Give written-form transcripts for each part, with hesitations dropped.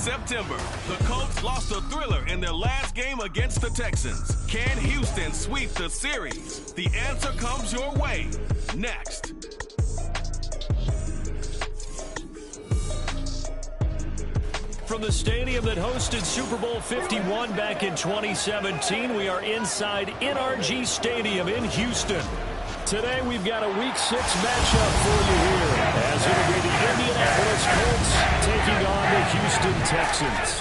September, the Colts lost a thriller in their last game against the Texans. Can Houston sweep the series? The answer comes your way next. From the stadium that hosted Super Bowl 51 back in 2017, we are inside NRG Stadium in Houston. Today we've got a Week 6 matchup for you here, as it'll be the Indianapolis Colts taking on the Houston Texans.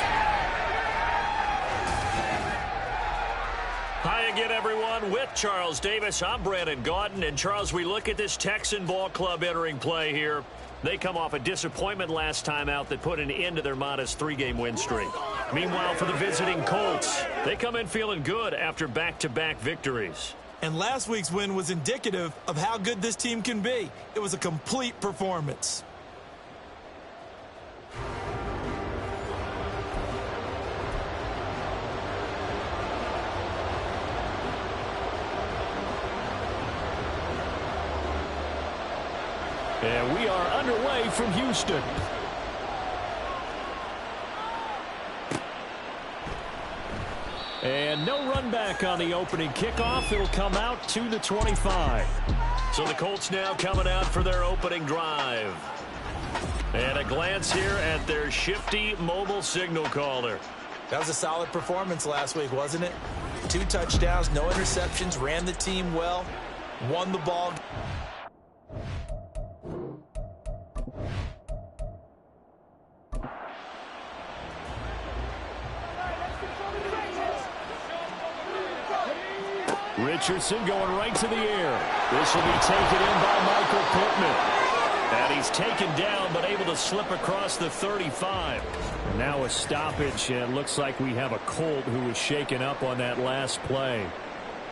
Hi again, everyone. With Charles Davis, I'm Brandon Gaudin. And Charles, we look at this Texan ball club entering play here. They come off a disappointment last time out that put an end to their modest 3-game win streak. Meanwhile, for the visiting Colts, they come in feeling good after back-to-back victories. And last week's win was indicative of how good this team can be. It was a complete performance. And we are underway from Houston. And no run back on the opening kickoff. It'll come out to the 25. So the Colts now coming out for their opening drive. And a glance here at their shifty mobile signal caller. That was a solid performance last week, wasn't it? 2 touchdowns, no interceptions, ran the team well, won the ball. Richardson going right to the air. This will be taken in by Michael Pittman. And he's taken down, but able to slip across the 35. Now a stoppage, and it looks like we have a Colt who was shaken up on that last play.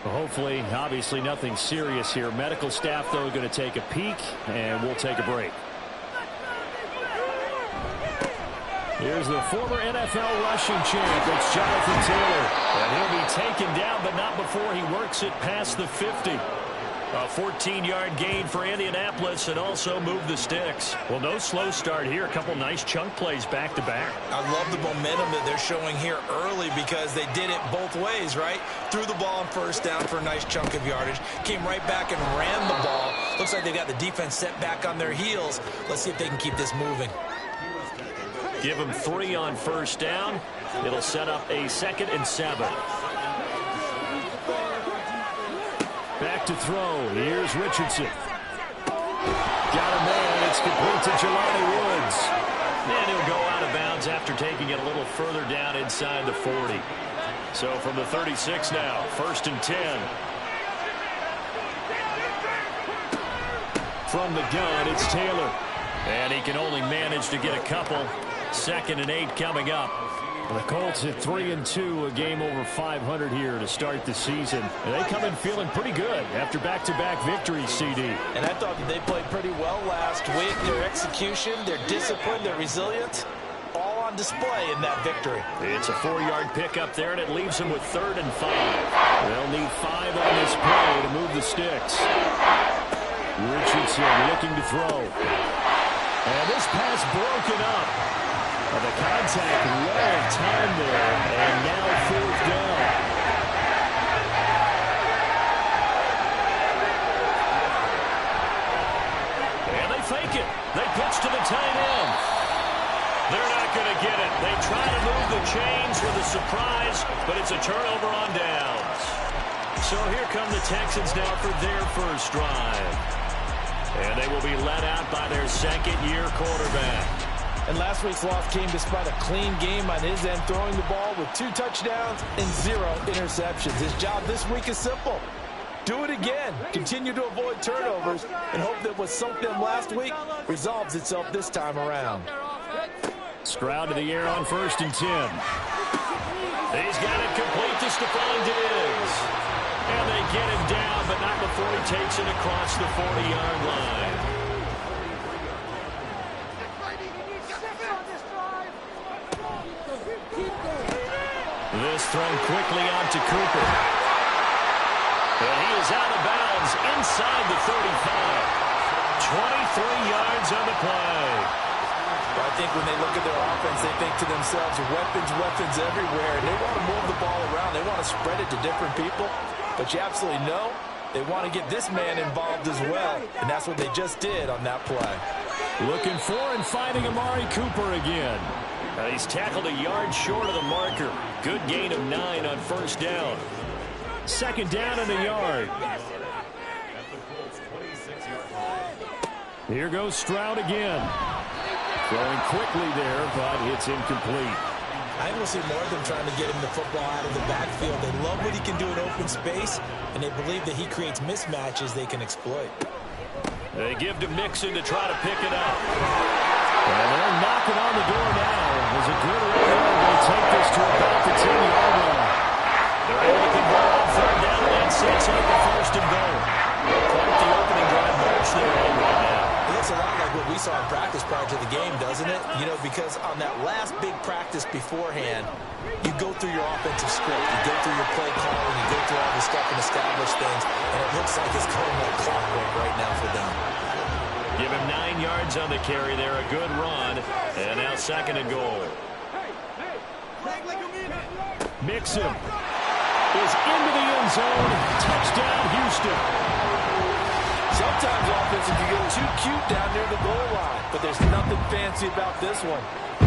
Hopefully, obviously nothing serious here. Medical staff, though, going to take a peek, and we'll take a break. Here's the former NFL rushing champ. It's Jonathan Taylor. And he'll be taken down, but not before he works it past the 50. A 14-yard gain for Indianapolis and also move the sticks. Well, no slow start here. A couple nice chunk plays back-to-back. I love the momentum that they're showing here early because they did it both ways, right? Threw the ball on first down for a nice chunk of yardage. Came right back and ran the ball. Looks like they got the defense set back on their heels. Let's see if they can keep this moving. Give him 3 on first down. It'll set up a 2nd and 7. Back to throw. Here's Richardson. Got a man. It's complete to Jelani Woods. And he'll go out of bounds after taking it a little further down inside the 40. So from the 36 now, 1st and 10. From the gun, it's Taylor. And he can only manage to get a couple. 2nd and 8 coming up. The Colts at 3-2, a game over 500 here to start the season. And they come in feeling pretty good after back-to-back victories, CD. And I thought that they played pretty well last week. Their execution, their discipline, their resilience, all on display in that victory. It's a 4-yard pickup there, and it leaves them with 3rd and 5. They'll need 5 on this play to move the sticks. Richardson looking to throw. And this pass broken up. The contact well timed there, and now 4th down. And they fake it. They pitch to the tight end. They're not going to get it. They try to move the chains with a surprise, but it's a turnover on downs. So here come the Texans now for their first drive. And they will be led out by their 2nd-year quarterback. And last week's loss came despite a clean game on his end, throwing the ball with 2 touchdowns and 0 interceptions. His job this week is simple. Do it again. Continue to avoid turnovers and hope that what sunk them last week resolves itself this time around. Stroud to the air on 1st and 10. He's got it complete to Stephon Diggs. And they get him down, but not before he takes it across the 40-yard line. This thrown quickly on to Cooper. And he is out of bounds inside the 35. 23 yards on the play. Well, I think when they look at their offense, they think to themselves, weapons, weapons everywhere. And they want to move the ball around. They want to spread it to different people. But you absolutely know they want to get this man involved as well. And that's what they just did on that play. Looking for and finding Amari Cooper again. He's tackled a yard short of the marker. Good gain of 9 on first down. Second down and a yard. Here goes Stroud again. Throwing quickly there, but it's incomplete. I think we'll see more of them trying to get him the football out of the backfield. They love what he can do in open space, and they believe that he creates mismatches they can exploit. They give to Mixon to try to pick it up. And they're knocking on the door now. There's a good run. They take this to about the 10-yard line. They're able to convert on third down, and that sets up the first and goal. Quite the opening drive march there right now. It looks a lot like what we saw in practice prior to the game, doesn't it? You know, because on that last big practice beforehand, you go through your offensive script, you go through your play calling, you go through all the stuff and establish things, and it looks like it's going like clockwork right now for them. Give him 9 yards on the carry there, a good run, and now second and goal. Mixon is into the end zone. Touchdown, Houston. Sometimes offense can get too cute down near the goal line, but there's nothing fancy about this one.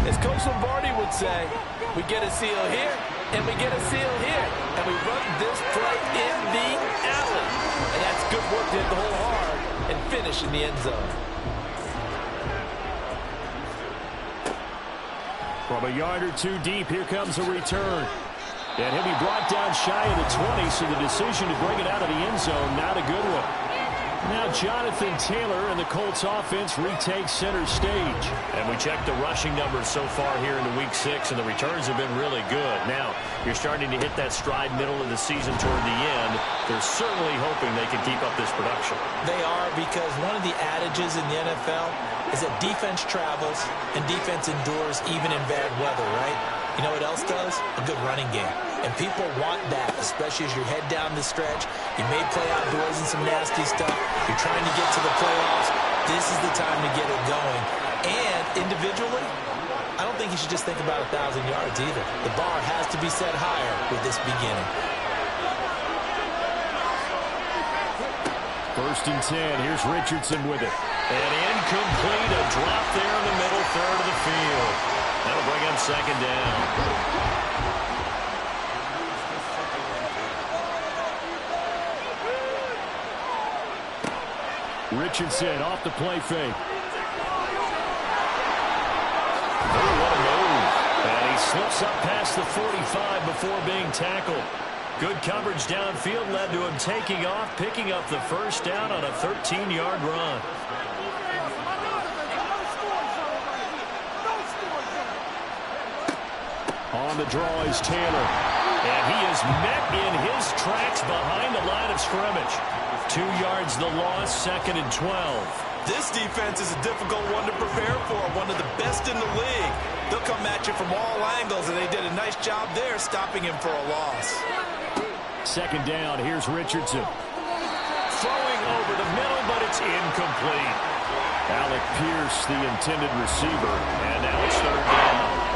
As Coach Lombardi would say, we get a seal here, and we get a seal here, and we run this play in the alley. And that's good work to hit the hole hard and finish in the end zone. From a yard or two deep, here comes a return. And he'll be brought down shy of the 20, so the decision to bring it out of the end zone, not a good one. Now Jonathan Taylor and the Colts offense retakes center stage. And we check the rushing numbers so far here into Week 6, and the returns have been really good. Now, you're starting to hit that stride middle of the season toward the end. They're certainly hoping they can keep up this production. They are, because one of the adages in the NFL is that defense travels and defense endures even in bad weather, right? You know what else does? A good running game. And people want that, especially as you head down the stretch. You may play outdoors in some nasty stuff. You're trying to get to the playoffs. This is the time to get it going. And individually, I don't think you should just think about 1,000 yards either. The bar has to be set higher with this beginning. First and 10. Here's Richardson with it. And incomplete. A drop there in the middle third of the field. That'll bring up second down. Richardson off the play fake. Oh, what a move. And he slips up past the 45 before being tackled. Good coverage downfield led to him taking off, picking up the first down on a 13-yard run. On the draw is Taylor. And he is met in his tracks behind the line of scrimmage. 2 yards the loss, second and 12. This defense is a difficult one to prepare for, one of the best in the league. They'll come at you from all angles, and they did a nice job there stopping him for a loss. Second down, here's Richardson. Throwing over the middle, but it's incomplete. Alec Pierce, the intended receiver, and now it's third down.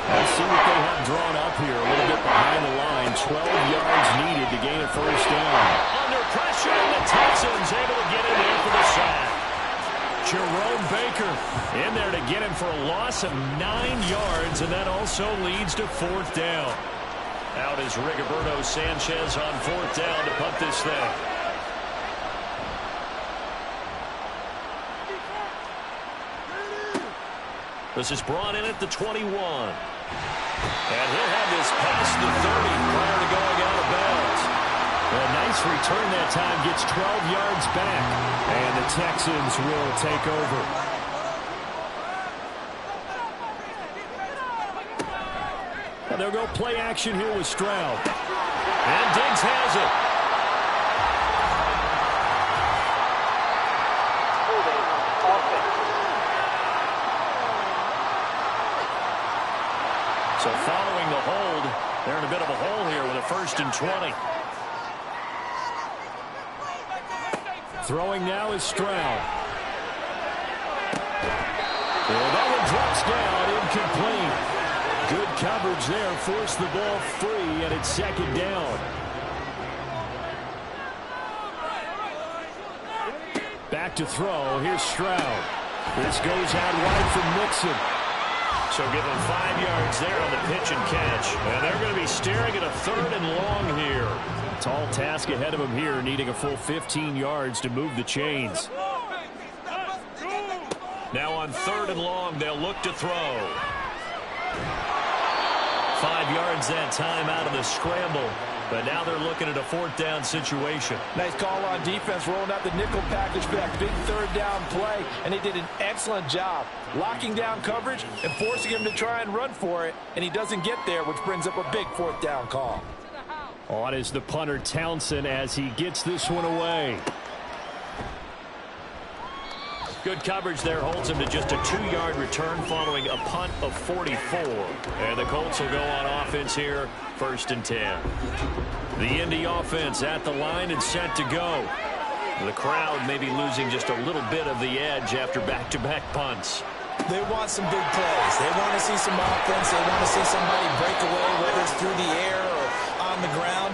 Let's see what they have drawn up here. A little bit behind the line. 12 yards needed to gain a first down. Under pressure, and the Texans able to get in there for the sack. Jerome Baker in there to get him for a loss of 9 yards, and that also leads to fourth down. Out is Rigoberto Sanchez on fourth down to punt this thing. This is brought in at the 21. And he'll have this past the 30 prior to going out of bounds. A nice return that time, gets 12 yards back. And the Texans will take over. And they'll go play action here with Stroud. And Diggs has it. So following the hold, they're in a bit of a hole here with a first and 20. Throwing now is Stroud. And that one drops down, incomplete. Good coverage there, forced the ball free, and it's second down. Back to throw. Here's Stroud. This goes out wide for Mixon. So give him 5 yards there on the pitch and catch. And they're going to be staring at a 3rd and long here. Tall task ahead of him here, needing a full 15 yards to move the chains. Now on 3rd and long, they'll look to throw. 5 yards that time out of the scramble. But now they're looking at a 4th down situation. Nice call on defense, rolling out the nickel package for that big 3rd down play. And they did an excellent job locking down coverage and forcing him to try and run for it. And he doesn't get there, which brings up a big 4th down call. On is the punter Townsend as he gets this one away. Good coverage there, holds him to just a 2-yard return following a punt of 44. And the Colts will go on offense here, 1st and 10. The Indy offense at the line and set to go. The crowd may be losing just a little bit of the edge after back-to-back punts. They want some big plays. They want to see some offense. They want to see somebody break away, whether it's through the air or on the ground.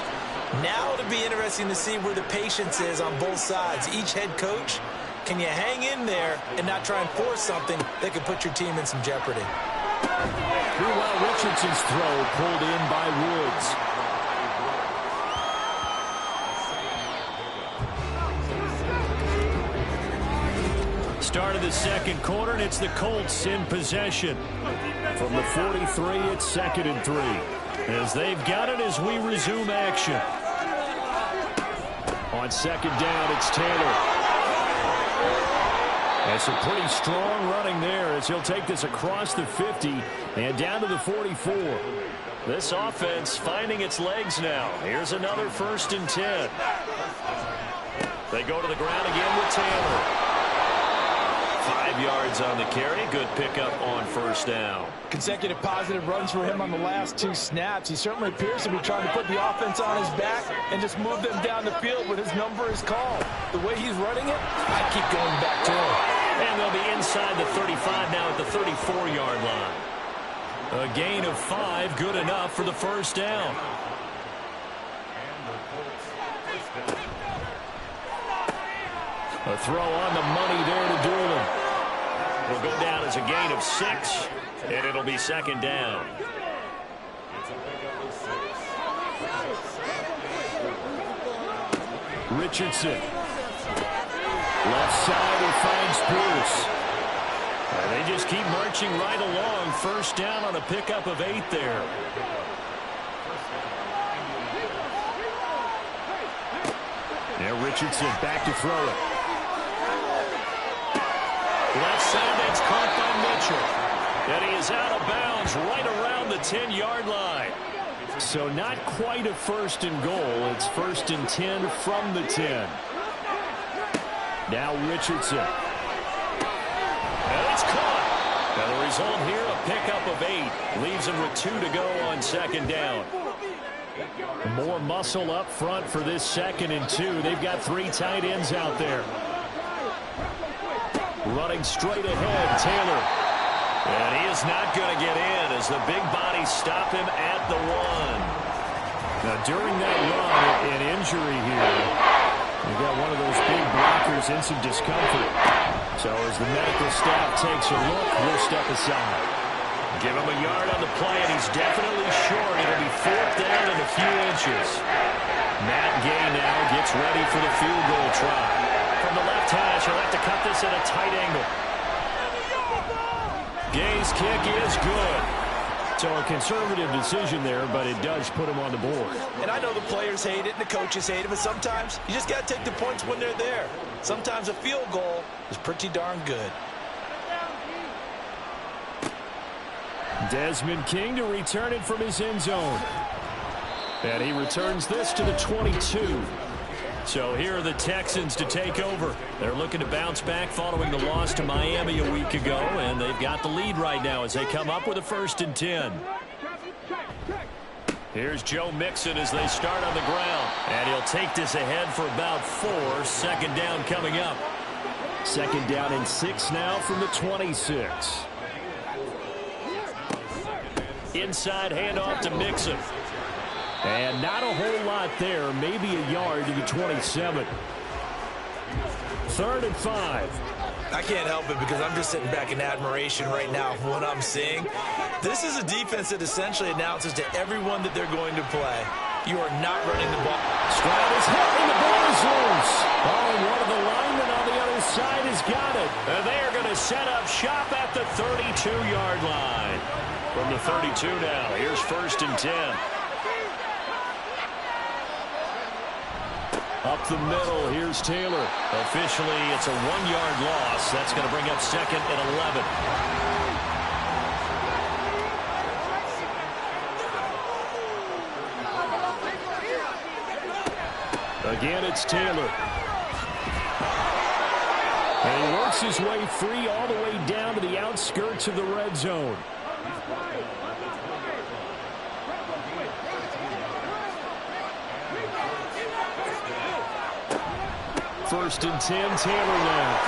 Now it'll be interesting to see where the patience is on both sides. Each head coach, can you hang in there and not try and force something that could put your team in some jeopardy? Meanwhile, Richardson's throw pulled in by Woods. Start of the 2nd quarter, and it's the Colts in possession. From the 43, it's 2nd and 3. As they've got it as we resume action. On 2nd down, it's Taylor. That's a pretty strong running there as he'll take this across the 50 and down to the 44. This offense finding its legs now. Here's another 1st and 10. They go to the ground again with Taylor. 5 yards on the carry. Good pickup on 1st down. Consecutive positive runs for him on the last 2 snaps. He certainly appears to be trying to put the offense on his back and just move them down the field when his number is called. The way he's running it, I keep going back to him. And they'll be inside the 35 now at the 34-yard line. A gain of 5, good enough for the 1st down. A throw on the money there to Doolin. Will go down as a gain of 6, and it'll be 2nd down. Richardson. Left side, he finds Pierce. And they just keep marching right along. 1st down on a pickup of 8 there. Now Richardson back to throw it. Left side, that's caught by Mitchell. And he is out of bounds right around the 10-yard line. So not quite a 1st and goal. It's 1st and 10 from the 10. Now Richardson. And it's caught. And the result here, a pickup of 8. Leaves him with 2 to go on 2nd down. More muscle up front for this 2nd and 2. They've got 3 tight ends out there. Running straight ahead, Taylor. And he is not going to get in as the big bodies stop him at the 1. Now during that run, an injury here. We've got one of those big blockers in some discomfort. So as the medical staff takes a look, we'll step aside. Give him a yard on the play, and he's definitely short. It'll be 4th down in a few inches. Matt Gay now gets ready for the field goal try. From the left hash, he'll have to cut this at a tight angle. Gay's kick is good. So a conservative decision there, but it does put him on the board. And I know the players hate it and the coaches hate it, but sometimes you just got to take the points when they're there. Sometimes a field goal is pretty darn good. Desmond King to return it from his end zone. And he returns this to the 22. So here are the Texans to take over. They're looking to bounce back following the loss to Miami a week ago, and they've got the lead right now as they come up with a 1st and 10. Here's Joe Mixon as they start on the ground, and he'll take this ahead for about 4. 2nd down coming up. Second down and 6 now from the 26. Inside handoff to Mixon. And not a whole lot there. Maybe a yard to the 27. 3rd and 5. I can't help it because I'm just sitting back in admiration right now of what I'm seeing. This is a defense that essentially announces to everyone that they're going to play, you are not running the ball. Stroud is hit and the ball is loose. Oh, and one of the linemen on the other side has got it. And they are going to set up shop at the 32-yard line. From the 32 now, here's 1st and 10. Up the middle, here's Taylor. Officially, it's a 1-yard loss. That's going to bring up 2nd and 11. Again, it's Taylor. And he works his way free all the way down to the outskirts of the red zone. First and 10, Taylor now.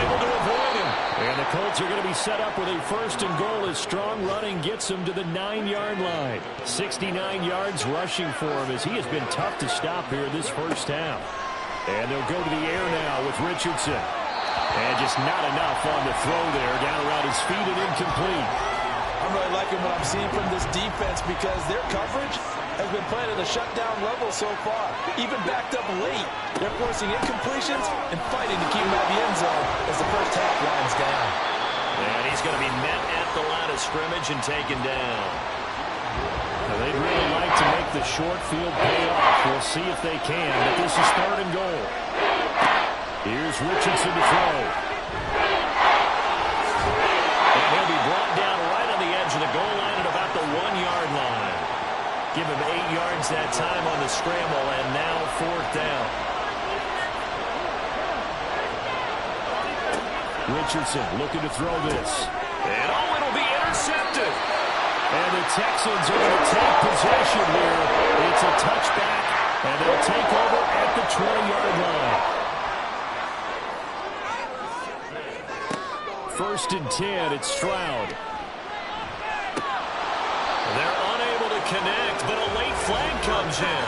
Able to avoid him. And the Colts are going to be set up with a 1st and goal as strong running gets him to the 9-yard line. 69 yards rushing for him as he has been tough to stop here this first half. And they'll go to the air now with Richardson. And just not enough on the throw there. Down around his feet and incomplete. I'm really liking what I'm seeing from this defense because their coverage has been playing at a shutdown level so far. Even backed up late, they're forcing incompletions and fighting to keep him out of the end zone as the first half winds down. And he's going to be met at the line of scrimmage and taken down. Now they'd really like to make the short field pay off. We'll see if they can, but this is 3rd and goal. Here's Richardson to throw. And he'll be brought down right on the edge of the goal line at about the 1-yard line. Give him 8 yards that time on the scramble, and now 4th down. Richardson looking to throw this. And it'll be intercepted. And the Texans are going to take possession here. It's a touchback, and they'll take over at the 20-yard line. 1st and 10, it's Stroud. They're unable to connect, but a late flag comes in.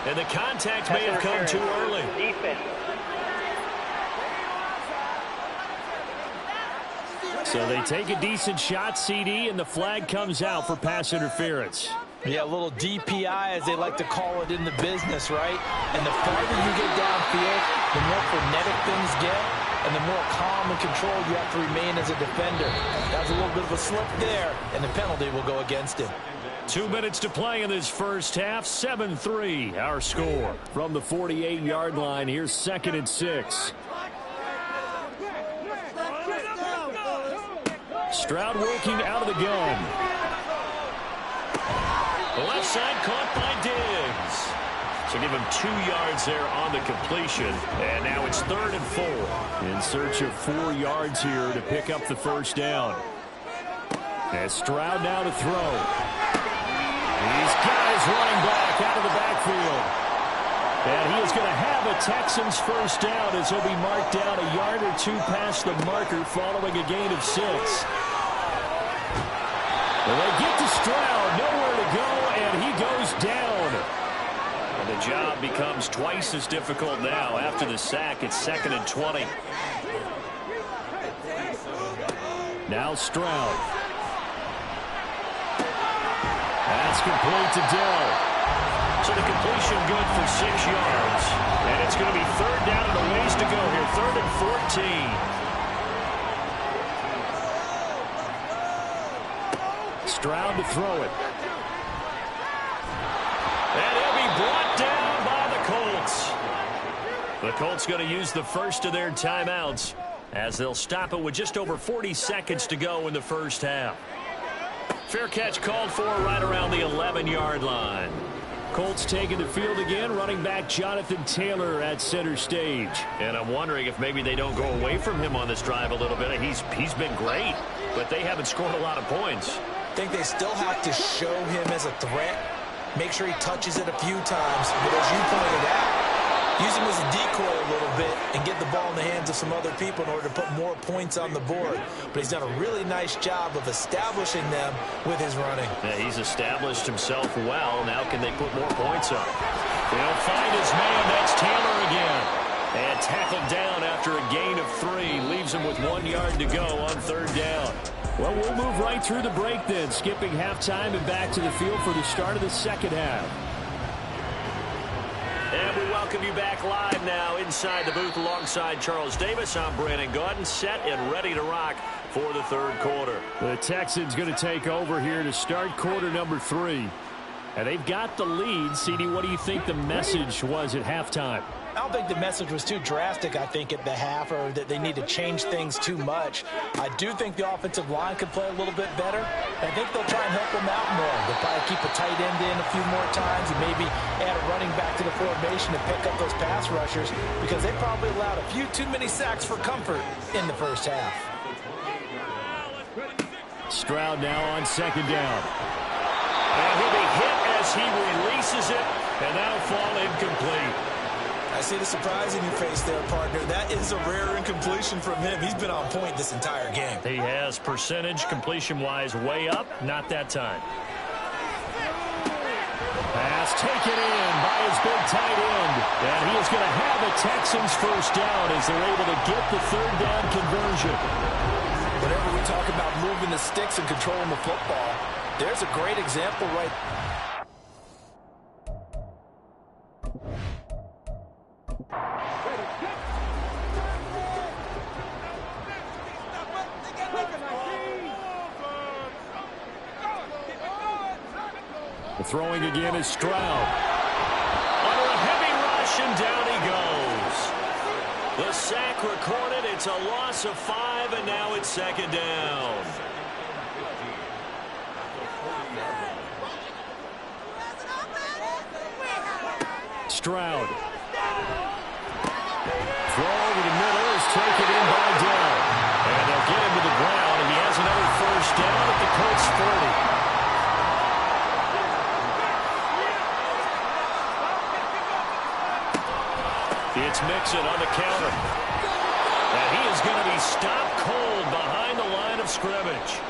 And the contact may have come too early. So they take a decent shot, CD, and the flag comes out for pass interference. Yeah, a little DPI, as they like to call it in the business, right? And the farther you get downfield, the more frenetic things get, and the more calm and controlled you have to remain as a defender. That was a little bit of a slip there, and the penalty will go against him. 2 minutes to play in this first half. 7-3, our score. From the 48-yard line, here's 2nd and 6. Stroud working out of the gun. The left side caught by Diggs. So give him 2 yards there on the completion. And now it's 3rd and 4. In search of 4 yards here to pick up the first down. As Stroud now to throw. These guys running back out of the backfield. And he is going to have a Texans first down as he'll be marked down a yard or 2 past the marker following a gain of 6. Well, they get to Stroud, nowhere to go, and he goes down. And the job becomes twice as difficult now after the sack. It's 2nd and 20. Now Stroud. That's complete to Dell. So the completion good for 6 yards. And it's going to be 3rd down and a ways to go here. 3rd and 14. Stroud to throw it. And he'll be brought down by the Colts. The Colts going to use the first of their timeouts as they'll stop it with just over 40 seconds to go in the first half. Fair catch called for right around the 11-yard line. Colts taking the field again, running back Jonathan Taylor at center stage. And I'm wondering if maybe they don't go away from him on this drive a little bit. He's been great, but they haven't scored a lot of points. I think they still have to show him as a threat. Make sure he touches it a few times. But as you pointed out, use him as a decoy a little bit and get the ball in the hands of some other people in order to put more points on the board. But he's done a really nice job of establishing them with his running. Yeah, he's established himself well. Now can they put more points up? They'll find his man. That's Taylor again. And tackled down after a gain of 3. Leaves him with 1 yard to go on 3rd down. Well, we'll move right through the break then, skipping halftime and back to the field for the start of the second half. And we welcome you back live now inside the booth alongside Charles Davis. I'm Brandon Gaudin, set and ready to rock for the 3rd quarter. The Texans going to take over here to start quarter number 3. And they've got the lead. CD, what do you think the message was at halftime? I don't think the message was too drastic, I think, at the half, or that they need to change things too much. I do think the offensive line could play a little bit better. I think they'll try and help them out more. They'll probably keep a tight end in a few more times and maybe add a running back to the formation to pick up those pass rushers, because they probably allowed a few too many sacks for comfort in the first half. Stroud now on 2nd down. And he'll be hit as he releases it, and that'll fall incomplete. I see the surprise in your face there, partner. That is a rare incompletion from him. He's been on point this entire game. He has percentage completion-wise way up. Not that time. Pass taken in by his big tight end. And he is going to have a Texans first down as they're able to get the 3rd down conversion. Whenever we talk about moving the sticks and controlling the football, there's a great example right there. Throwing again is Stroud. Under a heavy rush, and down he goes. The sack recorded. It's a loss of 5, and now it's 2nd down. Stroud. Throw over the middle is taken in by Dell. And they'll get him to the ground, and he has another first down at the Colts 40. It's Mixon on the counter. And he is going to be stopped cold behind the line of scrimmage.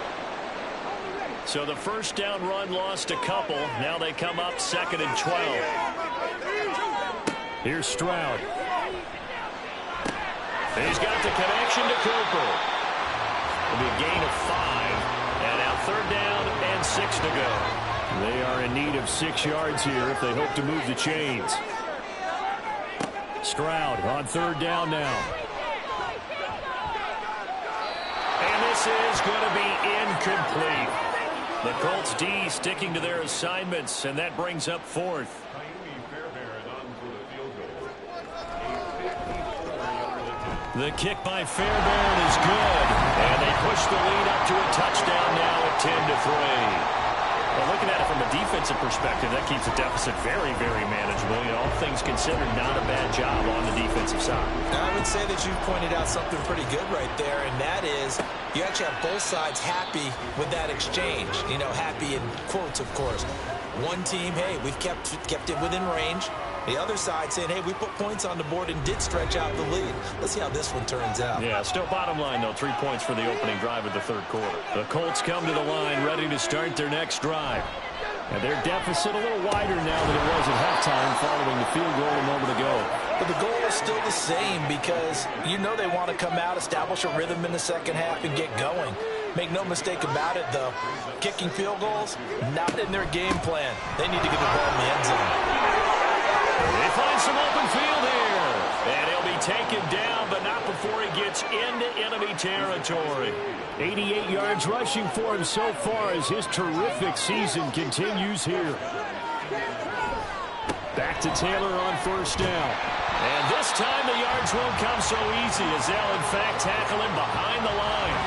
So the first down run lost a couple. Now they come up 2nd and 12. Here's Stroud. He's got the connection to Cooper. It'll be a gain of 5. And now 3rd down and 6 to go. They are in need of 6 yards here if they hope to move the chains. Stroud on 3rd down now. And this is going to be incomplete. The Colts D sticking to their assignments, and that brings up 4th. The kick by Fairbairn is good. And they push the lead up to a touchdown now at 10-3. Well, looking at it from a defensive perspective, that keeps the deficit very, very manageable. You know, all things considered, not a bad job on the defensive side. I would say that you pointed out something pretty good right there, and that is you actually have both sides happy with that exchange. You know, happy in quotes, of course. One team, hey, we've kept it within range. The other side saying, hey, we put points on the board and did stretch out the lead. Let's see how this one turns out. Yeah, still bottom line, though, 3 points for the opening drive of the 3rd quarter. The Colts come to the line ready to start their next drive. And their deficit a little wider now than it was at halftime following the field goal a moment ago. But the goal is still the same, because you know they want to come out, establish a rhythm in the second half, and get going. Make no mistake about it, though. Kicking field goals, not in their game plan. They need to get the ball in the end zone. They find some open field here. And he'll be taken down, but not before he gets into enemy territory. 88 yards rushing for him so far as his terrific season continues here. Back to Taylor on 1st down. And this time the yards won't come so easy as they'll in fact tackle him behind the line.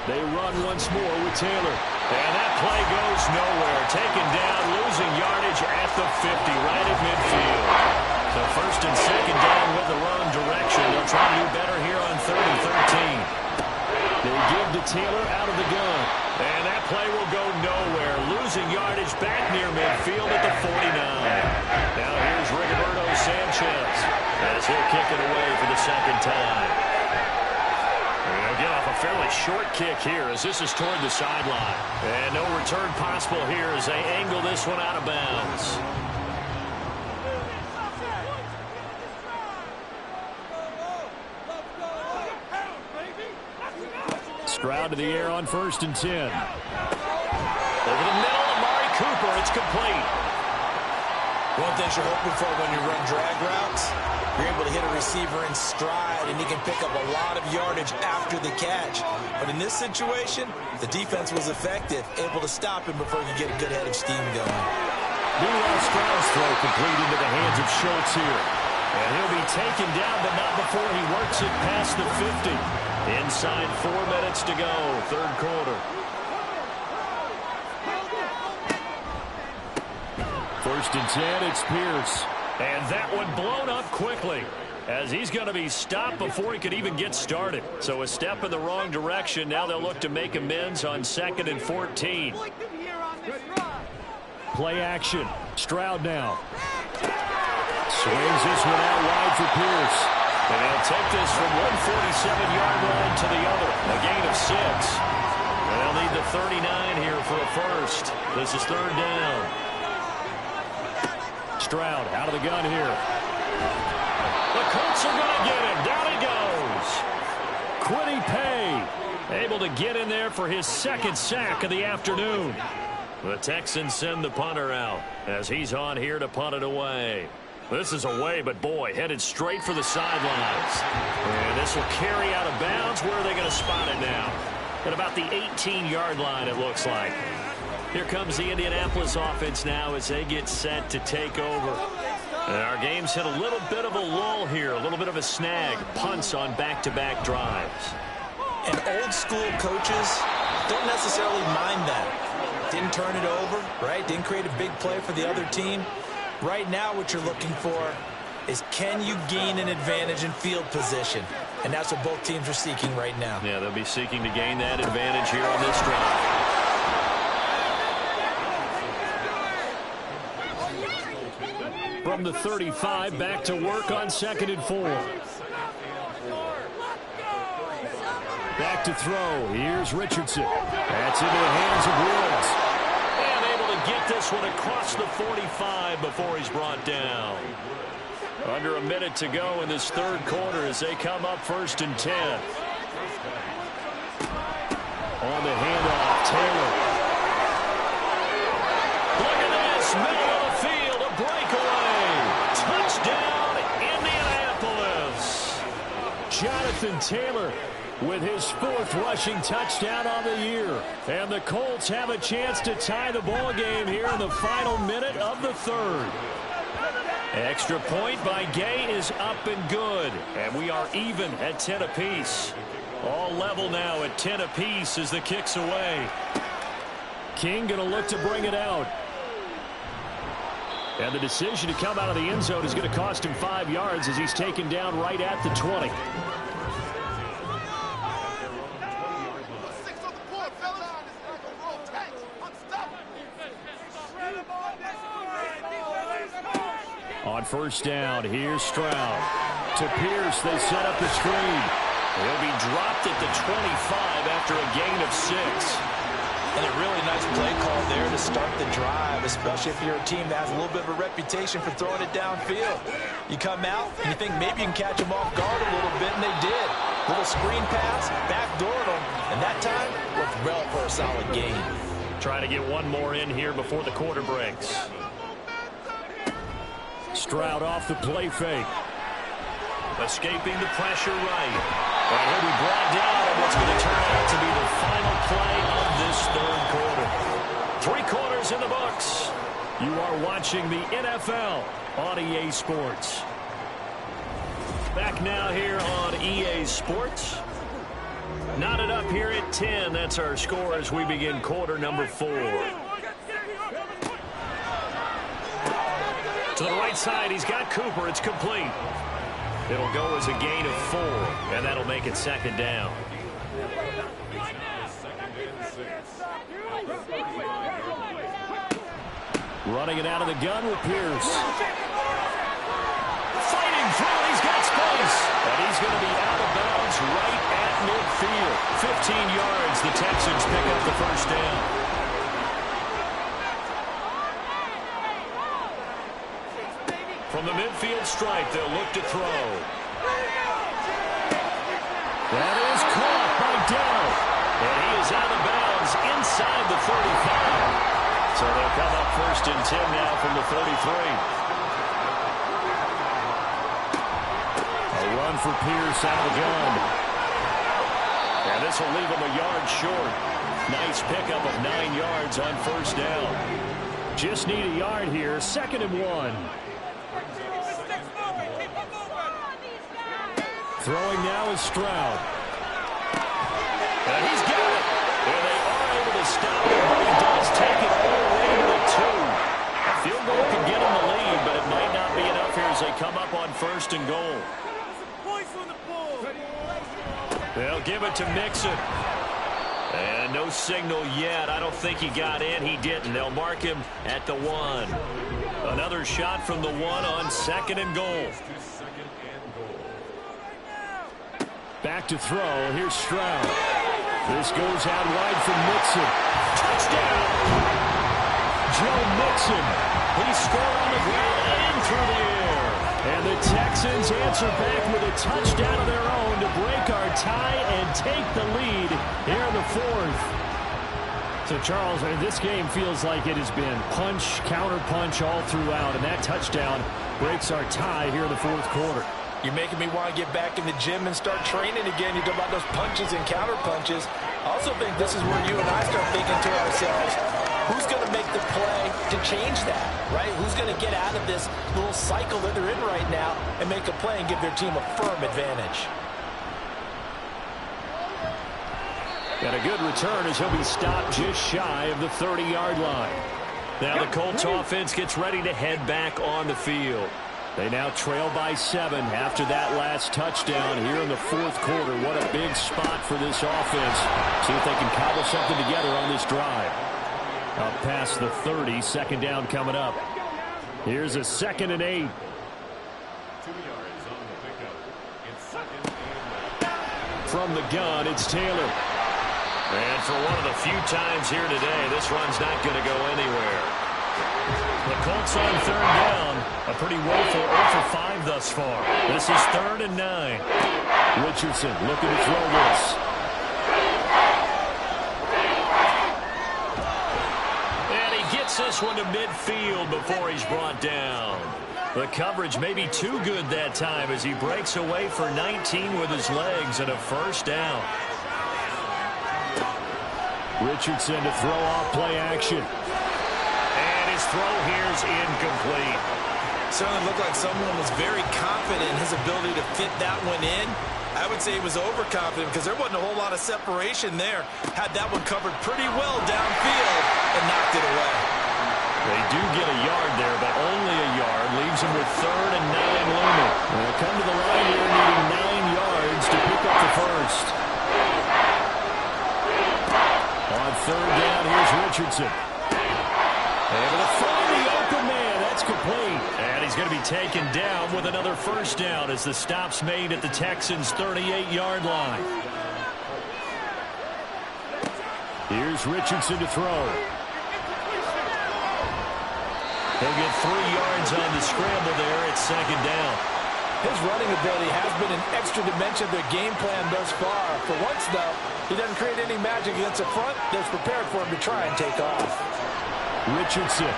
They run once more with Taylor. And that play goes nowhere. Taken down, losing yardage at the 50, right at midfield. So 1st and 2nd down with the wrong direction. They'll try to do better here on 3rd and 13. They give to Taylor out of the gun. And that play will go nowhere. Losing losing yardage back near midfield at the 49. Now here's Rigoberto Sanchez as he'll kick it away for the second time. They'll get off a fairly short kick here as this is toward the sideline. And no return possible here as they angle this one out of bounds. Stroud to the air on 1st and 10. Over the middle, Amari Cooper. It's complete. One thing you're hoping for when you run drag routes, you're able to hit a receiver in stride, and he can pick up a lot of yardage after the catch. But in this situation, the defense was effective, able to stop him before he could get a good head of steam going. Meanwhile, Stroud's throw complete into the hands of Schultz here. And he'll be taken down, but not before he works it past the 50. Inside 4 minutes to go, third quarter. 1st and 10, it's Pierce. And that one blown up quickly as he's going to be stopped before he could even get started. So a step in the wrong direction. Now they'll look to make amends on 2nd and 14. Play action. Stroud now. Swings this one out wide for Pierce. And they'll take this from 147-yard line to the other. A gain of 6. And they'll need the 39 here for a first. This is 3rd down. Stroud out of the gun here. The Colts are going to get him. Down he goes. Quiddy Pay able to get in there for his 2nd sack of the afternoon. The Texans send the punter out as he's on here to punt it away. This is away, but boy, headed straight for the sidelines. And this will carry out of bounds. Where are they going to spot it now? At about the 18-yard line, it looks like. Here comes the Indianapolis offense now as they get set to take over. And our game's hit a little bit of a lull here, a little bit of a snag. Punts on back-to-back drives. And old-school coaches don't necessarily mind that. Didn't turn it over, right? Didn't create a big play for the other team. Right now what you're looking for is, can you gain an advantage in field position? And that's what both teams are seeking right now. Yeah, they'll be seeking to gain that advantage here on this drive. From the 35, back to work on 2nd and 4. Back to throw. Here's Richardson. That's into the hands of Woods. And able to get this one across the 45 before he's brought down. Under a minute to go in this third quarter as they come up 1st and 10. On the handoff, Taylor. Look at this, middle of the field, a breakaway. Touchdown, Indianapolis. Jonathan Taylor with his 4th rushing touchdown on the year. And the Colts have a chance to tie the ball game here in the final minute of the third. Extra point by Gay is up and good. And we are even at 10 apiece. All level now at 10 apiece as the kick's away. King going to look to bring it out. And the decision to come out of the end zone is going to cost him 5 yards as he's taken down right at the 20. On 1st down, here's Stroud. To Pierce, they set up the screen. He'll be dropped at the 25 after a gain of 6. And a really nice play call there to start the drive, especially if you're a team that has a little bit of a reputation for throwing it downfield. You come out and you think maybe you can catch them off guard a little bit, and they did. Little screen pass, backdoored them, and that time worked well for a solid gain. Trying to get one more in here before the quarter breaks. Stroud off the play fake. Escaping the pressure right. And he'll be brought down on what's going to turn out to be the final play of this third quarter. 3 quarters in the books. You are watching the NFL on EA Sports. Back now here on EA Sports. Knotted up here at 10. That's our score as we begin quarter number 4. To the right side, he's got Cooper. It's complete. It'll go as a gain of 4, and that'll make it 2nd down. Running it out of the gun with Pierce. Fighting through, he's got space. And he's going to be out of bounds right at midfield. 15 yards, the Texans pick up the first down. From the midfield stripe, they'll look to throw. That is caught by Dell. And he is out of bounds inside the 35. So they'll come up first and 10 now from the 33. A run for Pierce out of the gun. And this will leave him a yard short. Nice pickup of 9 yards on first down. Just need a yard here. 2nd and 1. Throwing now is Stroud. And he's got it. And they are able to stop him, but he does take it all the way to the 2. A field goal can get him the lead, but it might not be enough here as they come up on 1st and goal. They'll give it to Mixon. And no signal yet. I don't think he got in. He didn't. They'll mark him at the 1. Another shot from the 1 on 2nd and goal. Back to throw. Here's Stroud. This goes out wide from Mixon. Touchdown! Joe Mixon. He scored on the ground and through the air. And the Texans answer back with a touchdown of their own to break our tie and take the lead here in the 4th. So, Charles, this game feels like it has been punch, counter-punch all throughout, and that touchdown breaks our tie here in the 4th quarter. You're making me want to get back in the gym and start training again. You talk about those punches and counter punches. I also think this is where you and I start thinking to ourselves, who's going to make the play to change that, right? Who's going to get out of this little cycle that they're in right now and make a play and give their team a firm advantage? Got a good return as he'll be stopped just shy of the 30-yard line. Now the Colts offense gets ready to head back on the field. They now trail by 7 after that last touchdown here in the 4th quarter. What a big spot for this offense. See if they can cobble something together on this drive. Up past the 30, 2nd down coming up. Here's a 2nd and 8. 2 yards on the pickup. It's 2nd and 8. From the gun, it's Taylor. And for one of the few times here today, this run's not going to go anywhere. The Colts on 3rd down. A pretty woeful 0 for 5 thus far. This is 3rd and 9. Richardson looking to throw this. And he gets this one to midfield before he's brought down. The coverage may be too good that time as he breaks away for 19 with his legs and a 1st down. Richardson to throw off play action. His throw here is incomplete. Certainly looked like someone was very confident in his ability to fit that one in. I would say he was overconfident because there wasn't a whole lot of separation there. Had that one covered pretty well downfield and knocked it away. They do get a yard there, but only a yard. Leaves him with 3rd and 9 looming. They'll come to the line here needing 9 yards to pick up the 1st. On 3rd down, here's Richardson. Able to find the open man. That's complete. And he's going to be taken down with another 1st down as the stop's made at the Texans' 38-yard line. Here's Richardson to throw. He'll get 3 yards on the scramble there at 2nd down. His running ability has been an extra dimension of their game plan thus far. For once, though, he doesn't create any magic against the front. They're prepared for him to try and take off. Richardson.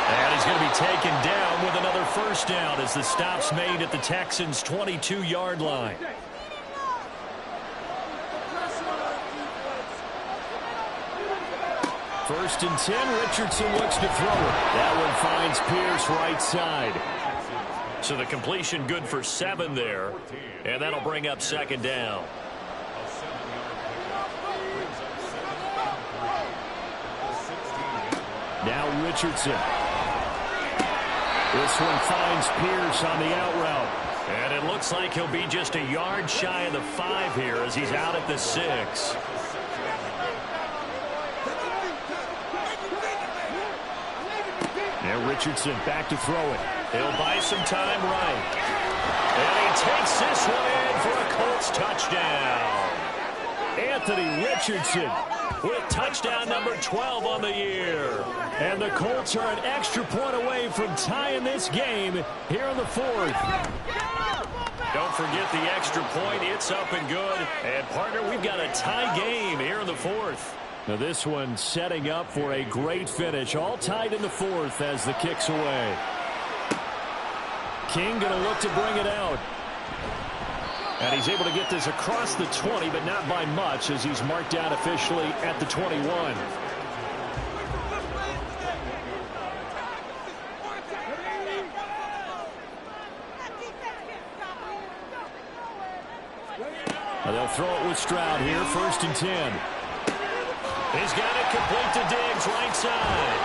And he's going to be taken down with another 1st down as the stop's made at the Texans' 22-yard line. First and 10, Richardson looks to throw it. That one finds Pierce right side. So the completion good for 7 there, and that'll bring up 2nd down. Now Richardson. This one finds Pierce on the out route. And it looks like he'll be just a yard shy of the 5 here as he's out at the 6. Richardson back to throw it. He'll buy some time right. And he takes this one in for a Colts touchdown. Anthony Richardson with touchdown number 12 on the year. And the Colts are an extra point away from tying this game here in the fourth. Don't forget the extra point. It's up and good. And, partner, we've got a tie game here in the fourth. Now this one setting up for a great finish. All tied in the fourth as the kick's away. King going to look to bring it out. And he's able to get this across the 20, but not by much as he's marked down officially at the 21. Now they'll throw it with Stroud here, 1st and 10. He's got it complete to Diggs, right side.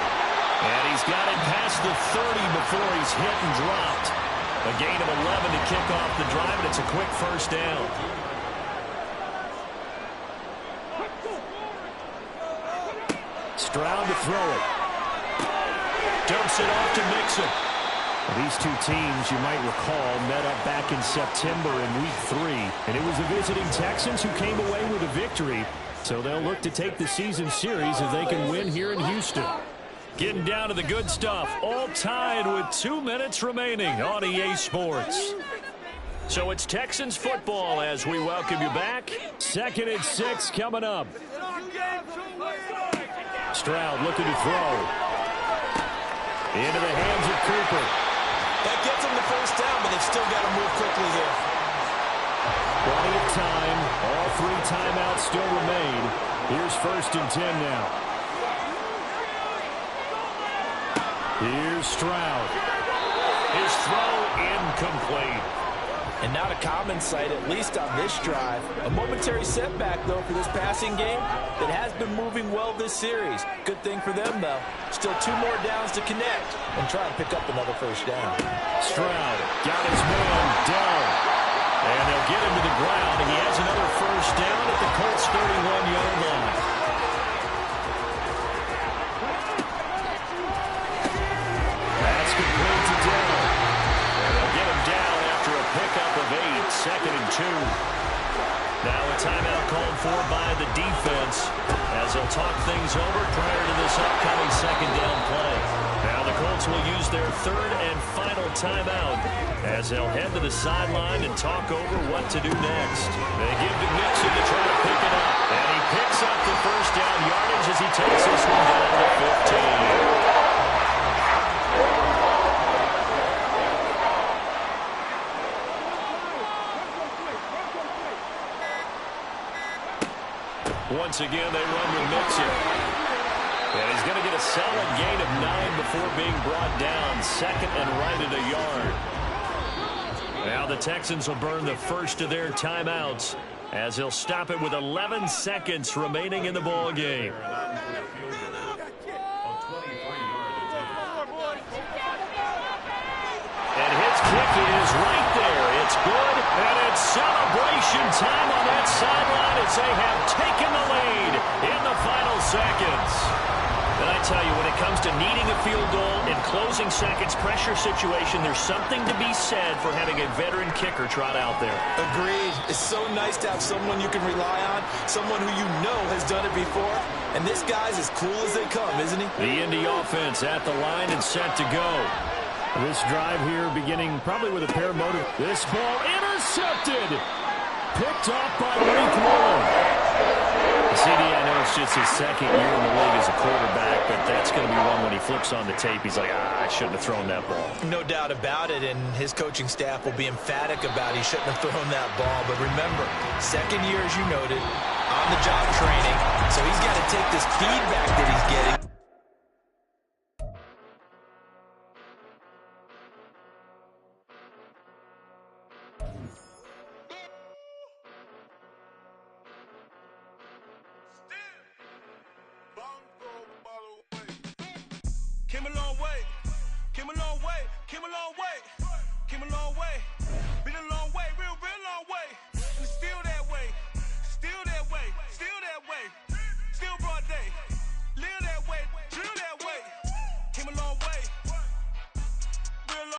And he's got it past the 30 before he's hit and dropped. A gain of 11 to kick off the drive, and it's a quick 1st down. Stroud to throw it. Dumps it off to Mixon. These two teams, you might recall, met up back in September in Week 3. And it was the visiting Texans who came away with a victory. So they'll look to take the season series if they can win here in Houston. Getting down to the good stuff. All tied with 2 minutes remaining on EA Sports. So it's Texans football as we welcome you back. 2nd and 6 coming up. Stroud looking to throw. Into the hands of Cooper. That gets them the 1st down, but they've still got to move quickly here. Plenty of time. All 3 timeouts still remain. Here's 1st and 10 now. Here's Stroud. His throw incomplete. And not a common sight, at least on this drive. A momentary setback, though, for this passing game that has been moving well this series. Good thing for them, though. Still 2 more downs to connect and try and pick up another 1st down. Stroud got his man down. And they'll get him to the ground, and he has another 1st down at the Colts' 31-yard line. That's complete to Dillon. And they'll get him down after a pickup of 8, 2nd and 2. Now a timeout called for by the defense as they'll talk things over prior to this upcoming 2nd down play. Now the Colts will use their 3rd and final timeout as they'll head to the sideline and talk over what to do next. They give to Mixon to try to pick it up. And he picks up the 1st down yardage as he takes this one down to 15. Once again, they run with Mixon. And he's going to get a solid gain of 9 before being brought down. 2nd and right at a yard. Now the Texans will burn the first of their timeouts as they'll stop it with 11 seconds remaining in the ball game. And his kick is right there. It's good, and it's celebration time on that sideline as they have taken the lead in the final seconds. And I tell you, when it comes to needing a field goal in closing seconds pressure situation, there's something to be said for having a veteran kicker trot out there. Agreed. It's so nice to have someone you can rely on, someone who you know has done it before. And this guy's as cool as they come, isn't he? The Indy offense at the line and set to go. This drive here beginning probably with a pair of motor. This ball intercepted. Picked off by Rick Woolen. CD, I know it's just his 2nd year in the league as a quarterback, but that's going to be one when he flips on the tape. He's like, I shouldn't have thrown that ball. No doubt about it, and his coaching staff will be emphatic about he shouldn't have thrown that ball. But remember, 2nd year, as you noted, on-the-job training, so he's got to take this feedback that he's getting. Came a long way, came a long way, came a long way, came a long way, been a long way, real long way, and it's still that way, still that way, still that way, still broad day, live that